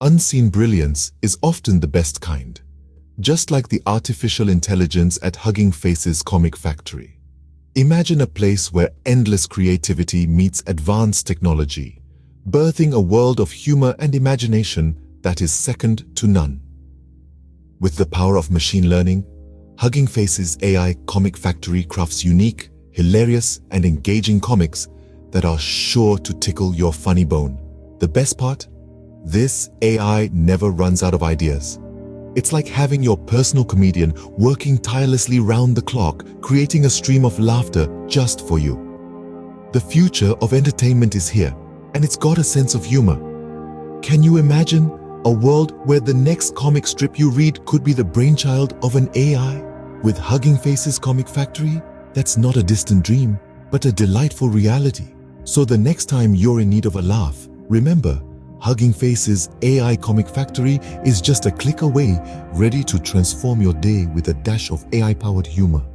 Unseen brilliance is often the best kind, just like the artificial intelligence at Hugging Face's Comic Factory. Imagine a place where endless creativity meets advanced technology, birthing a world of humor and imagination that is second to none. With the power of machine learning, Hugging Face's AI Comic Factory crafts unique, hilarious, and engaging comics that are sure to tickle your funny bone. The best part? This AI never runs out of ideas. It's like having your personal comedian working tirelessly round the clock, creating a stream of laughter just for you. The future of entertainment is here, and it's got a sense of humor. Can you imagine a world where the next comic strip you read could be the brainchild of an AI? With Hugging Face's Comic Factory, that's not a distant dream, but a delightful reality. So the next time you're in need of a laugh, remember, Hugging Face's AI Comic Factory is just a click away, ready to transform your day with a dash of AI-powered humor.